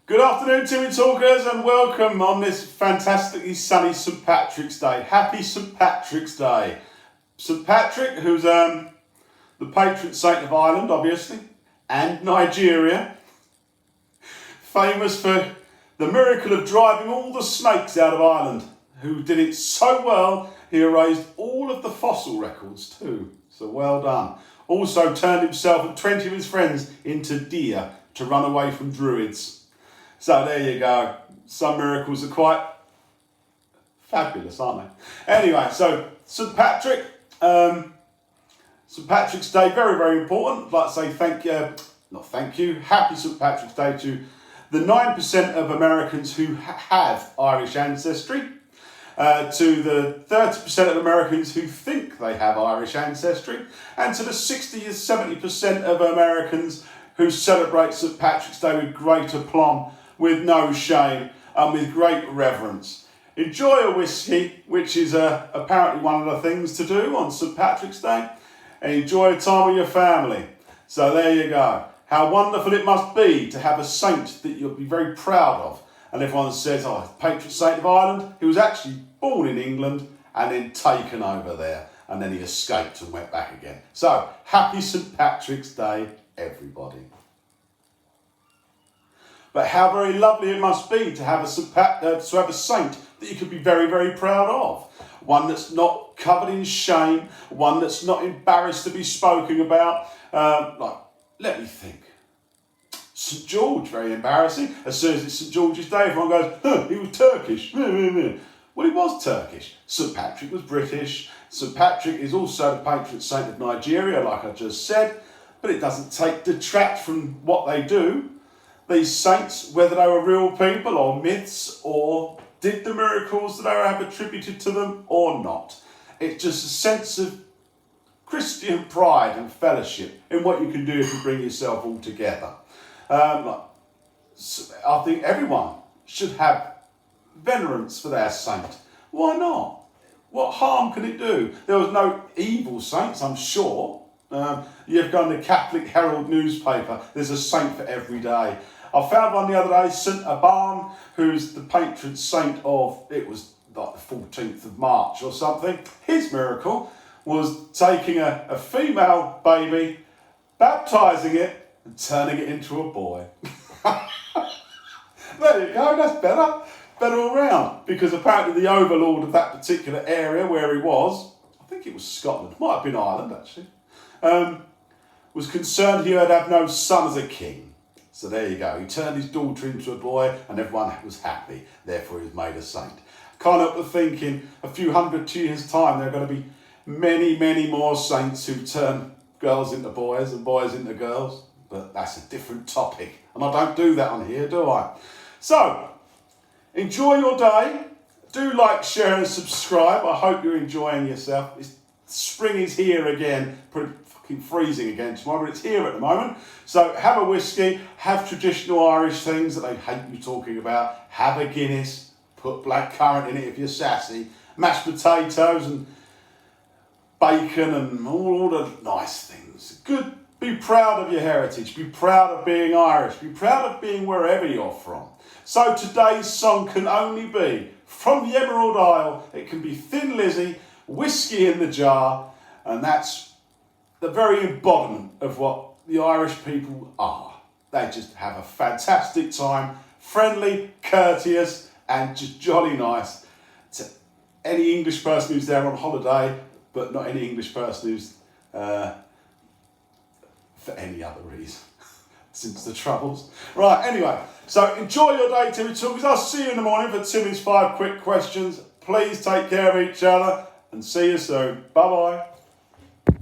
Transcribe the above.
Good afternoon, Timmy Talkers, and welcome on this fantastically sunny St. Patrick's Day. Happy St. Patrick's Day. St. Patrick, who's the patron saint of Ireland, obviously, and Nigeria. Famous for the miracle of driving all the snakes out of Ireland, who did it so well, he erased all of the fossil records too. So well done. Also turned himself and 20 of his friends into deer to run away from druids. So there you go. Some miracles are quite fabulous, aren't they? Anyway, so St. Patrick, St. Patrick's Day, very, very important. I'd like to say happy St. Patrick's Day to the 9% of Americans who have Irish ancestry, to the 30% of Americans who think they have Irish ancestry, and to the 60 to 70% of Americans who celebrate St. Patrick's Day with great aplomb, with no shame, and with great reverence. Enjoy a whiskey, which is apparently one of the things to do on St. Patrick's Day, and enjoy a time with your family. So there you go. How wonderful it must be to have a saint that you'll be very proud of. And everyone says, oh, patron saint of Ireland. He was actually born in England and then taken over there. And then he escaped and went back again. So, happy St. Patrick's Day, everybody. But how very lovely it must be to have a saint that you could be very, very proud of. One that's not covered in shame, one that's not embarrassed to be spoken about. Let me think. St. George, very embarrassing. As soon as it's St. George's Day, everyone goes, he was Turkish. Well, he was Turkish. St. Patrick was British. St. Patrick is also the patron saint of Nigeria, like I just said. But it doesn't detract from what they do. These saints, whether they were real people or myths or did the miracles that they have attributed to them or not. It's just a sense of Christian pride and fellowship in what you can do if you bring yourself all together. I think everyone should have venerance for their saint. Why not? What harm can it do? There was no evil saints, I'm sure. You've got the Catholic Herald newspaper, there's a saint for every day. I found one the other day, St. Aban, who's the patron saint of, it was like the 14th of March or something. His miracle was taking a female baby, baptising it, and turning it into a boy. There you go, that's better all round. Because apparently the overlord of that particular area where he was, I think it was Scotland, might have been Ireland actually, was concerned he would have no son as a king. So there you go, he turned his daughter into a boy and everyone was happy, therefore he was made a saint. Can't help but think in a few hundred years' time there are going to be many, many more saints who turn girls into boys and boys into girls. But that's a different topic. And I don't do that on here, do I? So, enjoy your day. Do like, share and subscribe. I hope you're enjoying yourself. Spring is here again. Pretty fucking freezing again tomorrow, but it's here at the moment. So have a whiskey. Have traditional Irish things that they hate you talking about. Have a Guinness. Put blackcurrant in it if you're sassy. Mashed potatoes and bacon and all the nice things. Good. Be proud of your heritage. Be proud of being Irish. Be proud of being wherever you're from. So today's song can only be from the Emerald Isle. It can be Thin Lizzy, Whiskey in the Jar, and that's the very embodiment of what the Irish people are. They just have a fantastic time, friendly, courteous, and just jolly nice to any English person who's there on holiday, but not any English person who's for any other reason since the Troubles. Right, anyway, so enjoy your day, Timmy Talkers. I'll see you in the morning for Timmy's 5 quick questions. Please take care of each other and see you soon. Bye-bye.